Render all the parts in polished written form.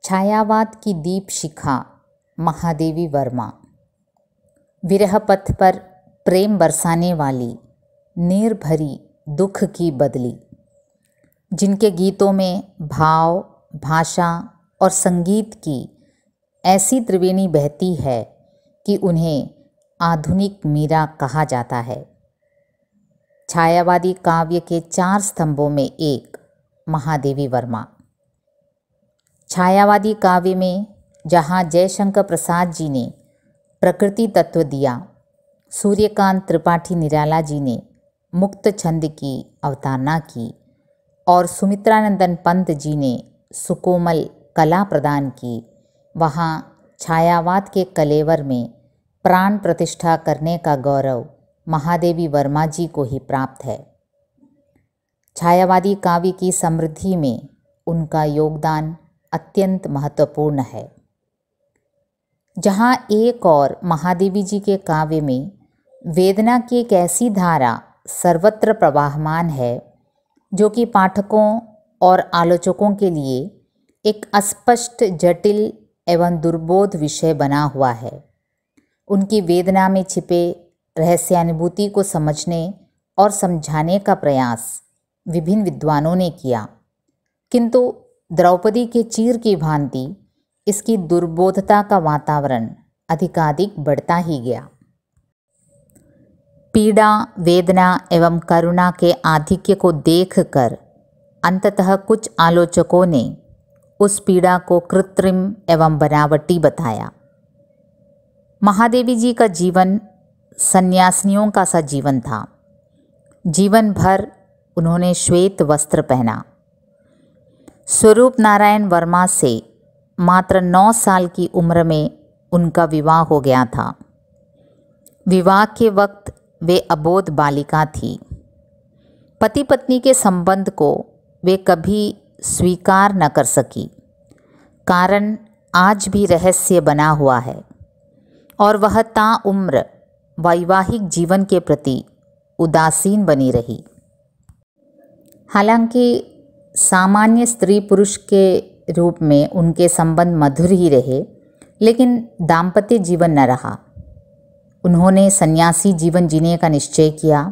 छायावाद की दीप शिखा महादेवी वर्मा। विरह पथ पर प्रेम बरसाने वाली नीर भरी दुख की बदली, जिनके गीतों में भाव, भाषा और संगीत की ऐसी त्रिवेणी बहती है कि उन्हें आधुनिक मीरा कहा जाता है। छायावादी काव्य के 4 स्तंभों में एक महादेवी वर्मा। छायावादी काव्य में जहाँ जयशंकर प्रसाद जी ने प्रकृति तत्व दिया, सूर्यकांत त्रिपाठी निराला जी ने मुक्त छंद की अवतारणा की और सुमित्रानंदन पंत जी ने सुकोमल कला प्रदान की, वहाँ छायावाद के कलेवर में प्राण प्रतिष्ठा करने का गौरव महादेवी वर्मा जी को ही प्राप्त है। छायावादी काव्य की समृद्धि में उनका योगदान अत्यंत महत्वपूर्ण है। जहाँ एक और महादेवी जी के काव्य में वेदना की एक ऐसी धारा सर्वत्र प्रवाहमान है जो कि पाठकों और आलोचकों के लिए एक अस्पष्ट, जटिल एवं दुर्बोध विषय बना हुआ है। उनकी वेदना में छिपे रहस्यानुभूति को समझने और समझाने का प्रयास विभिन्न विद्वानों ने किया, किंतु द्रौपदी के चीर की भांति इसकी दुर्बोधता का वातावरण अधिकाधिक बढ़ता ही गया। पीड़ा, वेदना एवं करुणा के आधिक्य को देखकर अंततः कुछ आलोचकों ने उस पीड़ा को कृत्रिम एवं बनावटी बताया। महादेवी जी का जीवन सन्यासिनियों का सा जीवन था। जीवन भर उन्होंने श्वेत वस्त्र पहना। स्वरूप नारायण वर्मा से मात्र 9 साल की उम्र में उनका विवाह हो गया था। विवाह के वक्त वे अबोध बालिका थी। पति पत्नी के संबंध को वे कभी स्वीकार न कर सकी। कारण आज भी रहस्य बना हुआ है और वह ताउम्र वैवाहिक जीवन के प्रति उदासीन बनी रही। हालांकि सामान्य स्त्री पुरुष के रूप में उनके संबंध मधुर ही रहे, लेकिन दाम्पत्य जीवन न रहा। उन्होंने सन्यासी जीवन जीने का निश्चय किया।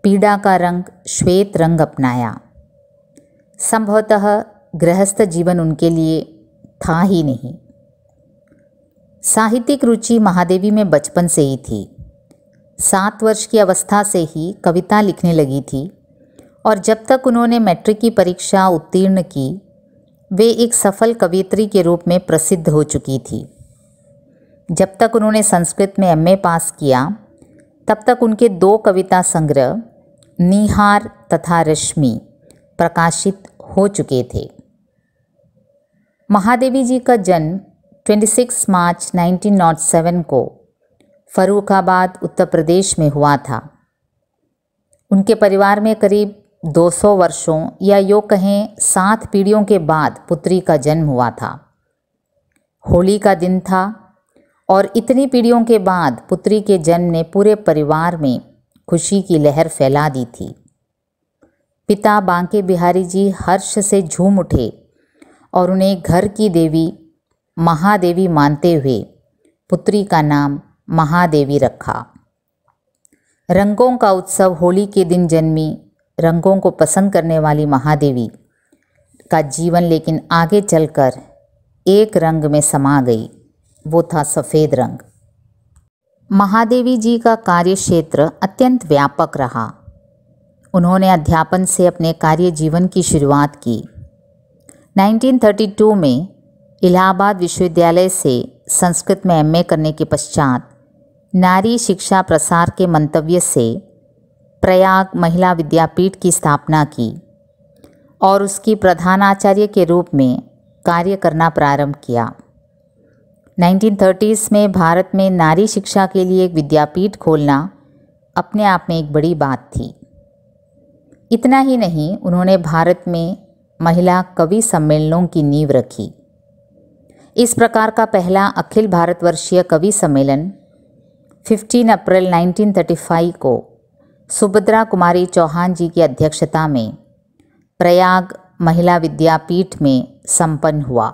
पीड़ा का रंग श्वेत रंग अपनाया। संभवतः गृहस्थ जीवन उनके लिए था ही नहीं। साहित्यिक रुचि महादेवी में बचपन से ही थी। 7 वर्ष की अवस्था से ही कविता लिखने लगी थी और जब तक उन्होंने मैट्रिक की परीक्षा उत्तीर्ण की, वे एक सफल कवयित्री के रूप में प्रसिद्ध हो चुकी थी। जब तक उन्होंने संस्कृत में एमए पास किया, तब तक उनके 2 कविता संग्रह निहार तथा रश्मि प्रकाशित हो चुके थे। महादेवी जी का जन्म 26 मार्च 1907 को फर्रुखाबाद, उत्तर प्रदेश में हुआ था। उनके परिवार में करीब 200 वर्षों या यूँ कहें 7 पीढ़ियों के बाद पुत्री का जन्म हुआ था। होली का दिन था और इतनी पीढ़ियों के बाद पुत्री के जन्म ने पूरे परिवार में खुशी की लहर फैला दी थी। पिता बांके बिहारी जी हर्ष से झूम उठे और उन्हें घर की देवी महादेवी मानते हुए पुत्री का नाम महादेवी रखा। रंगों का उत्सव होली के दिन जन्मी रंगों को पसंद करने वाली महादेवी का जीवन लेकिन आगे चलकर एक रंग में समा गई, वो था सफ़ेद रंग। महादेवी जी का कार्य क्षेत्र अत्यंत व्यापक रहा। उन्होंने अध्यापन से अपने कार्य जीवन की शुरुआत की। 1932 में इलाहाबाद विश्वविद्यालय से संस्कृत में एमए करने के पश्चात नारी शिक्षा प्रसार के मंतव्य से प्रयाग महिला विद्यापीठ की स्थापना की और उसकी प्रधानाचार्य के रूप में कार्य करना प्रारंभ किया। 1930s में भारत में नारी शिक्षा के लिए एक विद्यापीठ खोलना अपने आप में एक बड़ी बात थी। इतना ही नहीं, उन्होंने भारत में महिला कवि सम्मेलनों की नींव रखी। इस प्रकार का पहला अखिल भारतवर्षीय कवि सम्मेलन 15 अप्रैल 1935 को सुभद्रा कुमारी चौहान जी की अध्यक्षता में प्रयाग महिला विद्यापीठ में संपन्न हुआ।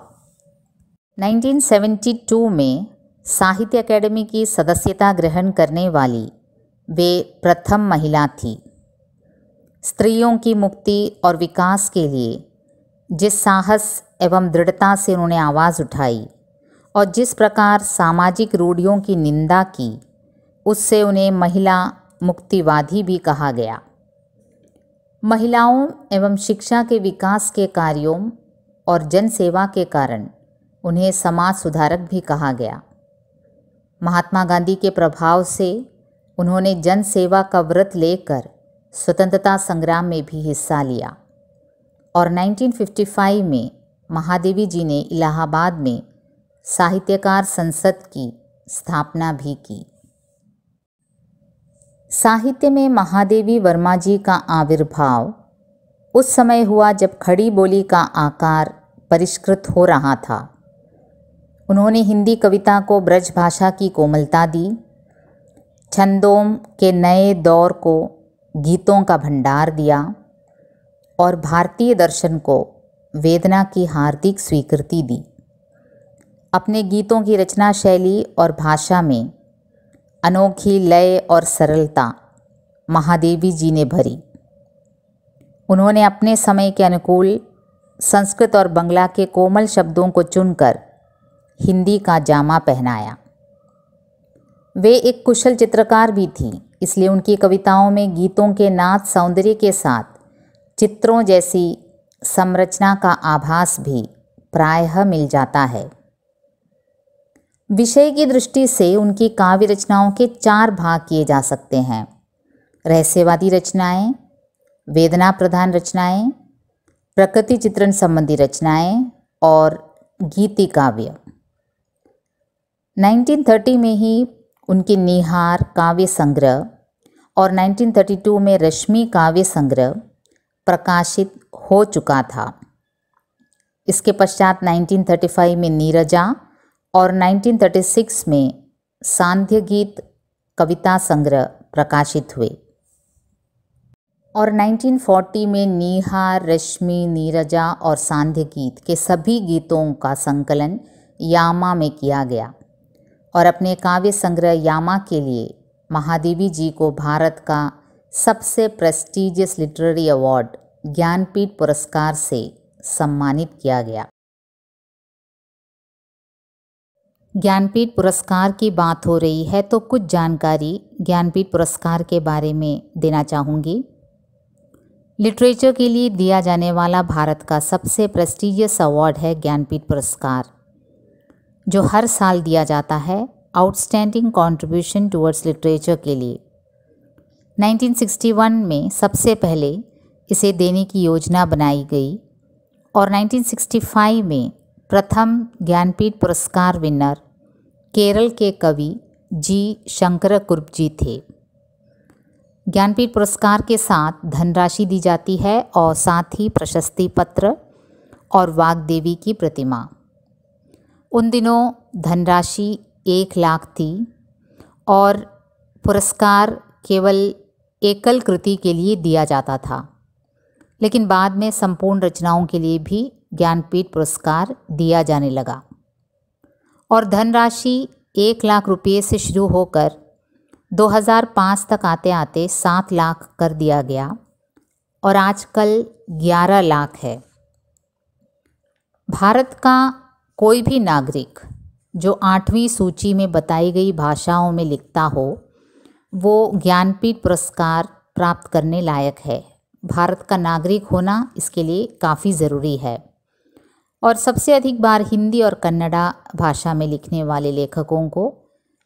1972 में साहित्य अकेडमी की सदस्यता ग्रहण करने वाली वे प्रथम महिला थी। स्त्रियों की मुक्ति और विकास के लिए जिस साहस एवं दृढ़ता से उन्होंने आवाज़ उठाई और जिस प्रकार सामाजिक रूढ़ियों की निंदा की, उससे उन्हें महिला मुक्तिवादी भी कहा गया। महिलाओं एवं शिक्षा के विकास के कार्यों और जनसेवा के कारण उन्हें समाज सुधारक भी कहा गया। महात्मा गांधी के प्रभाव से उन्होंने जनसेवा का व्रत लेकर स्वतंत्रता संग्राम में भी हिस्सा लिया और 1955 में महादेवी जी ने इलाहाबाद में साहित्यकार संसद की स्थापना भी की। साहित्य में महादेवी वर्मा जी का आविर्भाव उस समय हुआ जब खड़ी बोली का आकार परिष्कृत हो रहा था। उन्होंने हिंदी कविता को ब्रज भाषा की कोमलता दी, छंदों के नए दौर को गीतों का भंडार दिया और भारतीय दर्शन को वेदना की हार्दिक स्वीकृति दी। अपने गीतों की रचना शैली और भाषा में अनोखी लय और सरलता महादेवी जी ने भरी। उन्होंने अपने समय के अनुकूल संस्कृत और बंगला के कोमल शब्दों को चुनकर हिंदी का जामा पहनाया। वे एक कुशल चित्रकार भी थीं, इसलिए उनकी कविताओं में गीतों के नाद सौंदर्य के साथ चित्रों जैसी संरचना का आभास भी प्रायः मिल जाता है। विषय की दृष्टि से उनकी काव्य रचनाओं के 4 भाग किए जा सकते हैं: रहस्यवादी रचनाएं, वेदना प्रधान रचनाएं, प्रकृति चित्रण संबंधी रचनाएं और गीति काव्य। 1930 में ही उनके निहार काव्य संग्रह और 1932 में रश्मि काव्य संग्रह प्रकाशित हो चुका था। इसके पश्चात 1935 में नीरजा और 1936 में सांध्य गीत कविता संग्रह प्रकाशित हुए और 1940 में निहार, रश्मि, नीरजा और सांध्य गीत के सभी गीतों का संकलन यामा में किया गया और अपने काव्य संग्रह यामा के लिए महादेवी जी को भारत का सबसे प्रेस्टीजियस लिटरेरी अवार्ड ज्ञानपीठ पुरस्कार से सम्मानित किया गया। ज्ञानपीठ पुरस्कार की बात हो रही है तो कुछ जानकारी ज्ञानपीठ पुरस्कार के बारे में देना चाहूँगी। लिटरेचर के लिए दिया जाने वाला भारत का सबसे प्रेस्टीजियस अवार्ड है ज्ञानपीठ पुरस्कार, जो हर साल दिया जाता है आउटस्टैंडिंग कंट्रीब्यूशन टुवर्ड्स लिटरेचर के लिए। 1961 में सबसे पहले इसे देने की योजना बनाई गई और 1965 में प्रथम ज्ञानपीठ पुरस्कार विनर केरल के कवि जी शंकर कुरुप जी थे। ज्ञानपीठ पुरस्कार के साथ धनराशि दी जाती है और साथ ही प्रशस्ति पत्र और वाग्देवी की प्रतिमा। उन दिनों धनराशि 1 लाख थी और पुरस्कार केवल एकल कृति के लिए दिया जाता था, लेकिन बाद में संपूर्ण रचनाओं के लिए भी ज्ञानपीठ पुरस्कार दिया जाने लगा और धनराशि 1 लाख रुपये से शुरू होकर 2005 तक आते आते 7 लाख कर दिया गया और आजकल 11 लाख है। भारत का कोई भी नागरिक जो 8वीं सूची में बताई गई भाषाओं में लिखता हो, वो ज्ञानपीठ पुरस्कार प्राप्त करने लायक है। भारत का नागरिक होना इसके लिए काफ़ी ज़रूरी है और सबसे अधिक बार हिंदी और कन्नड़ा भाषा में लिखने वाले लेखकों को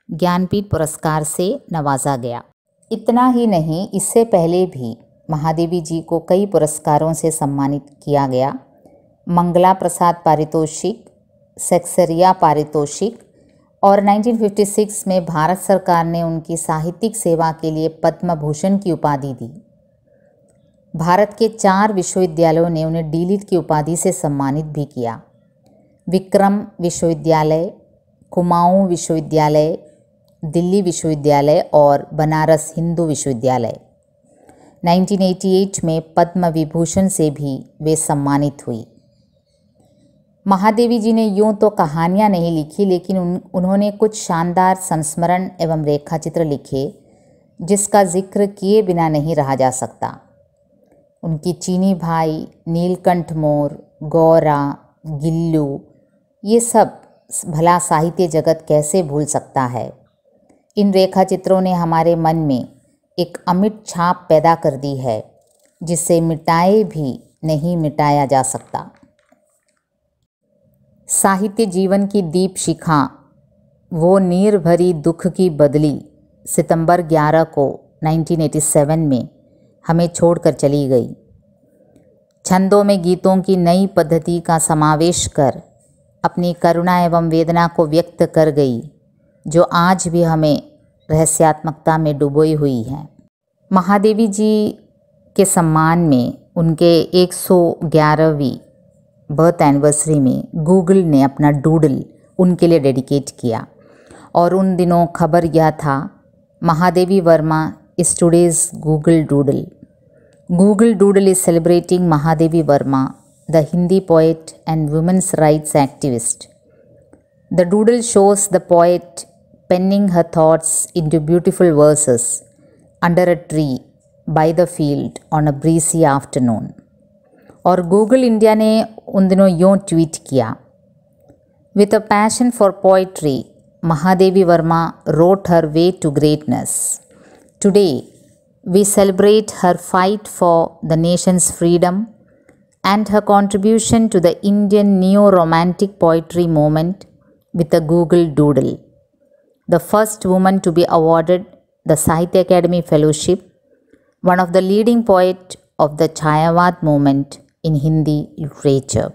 ज्ञानपीठ पुरस्कार से नवाजा गया। इतना ही नहीं, इससे पहले भी महादेवी जी को कई पुरस्कारों से सम्मानित किया गया। मंगला प्रसाद पारितोषिक, सेक्सरिया पारितोषिक और 1956 में भारत सरकार ने उनकी साहित्यिक सेवा के लिए पद्म भूषण की उपाधि दी। भारत के 4 विश्वविद्यालयों ने उन्हें डीलिट की उपाधि से सम्मानित भी किया। विक्रम विश्वविद्यालय, कुमाऊं विश्वविद्यालय, दिल्ली विश्वविद्यालय और बनारस हिंदू विश्वविद्यालय। 1988 में पद्म विभूषण से भी वे सम्मानित हुई। महादेवी जी ने यूं तो कहानियाँ नहीं लिखी, लेकिन उन्होंने कुछ शानदार संस्मरण एवं रेखाचित्र लिखे जिसका जिक्र किए बिना नहीं रहा जा सकता। उनकी चीनी भाई, नीलकंठ मोर, गौरा, गिल्लू, ये सब भला साहित्य जगत कैसे भूल सकता है। इन रेखाचित्रों ने हमारे मन में एक अमिट छाप पैदा कर दी है जिसे मिटाए भी नहीं मिटाया जा सकता। साहित्य जीवन की दीप शिखा, वो नीर भरी दुख की बदली सितंबर 11 को 1987 में हमें छोड़कर चली गई। छंदों में गीतों की नई पद्धति का समावेश कर अपनी करुणा एवं वेदना को व्यक्त कर गई, जो आज भी हमें रहस्यात्मकता में डुबोई हुई है। महादेवी जी के सम्मान में उनके 111वीं बर्थ एनिवर्सरी में गूगल ने अपना डूडल उनके लिए डेडिकेट किया, और उन दिनों खबर यह था, Mahadevi Verma is today's Google doodle. Google doodle is celebrating Mahadevi Verma, the Hindi poet and women's rights activist. The doodle shows the poet penning her thoughts into beautiful verses under a tree by the field on a breezy afternoon. और Google India ने उन दिनों यूँ tweet किया, With a passion for poetry, Mahadevi Verma wrote her way to greatness. Today, we celebrate her fight for the nation's freedom and her contribution to the Indian neo-romantic poetry movement with a Google Doodle. The first woman to be awarded the Sahitya Academy Fellowship, one of the leading poets of the Chayavad movement in Hindi literature.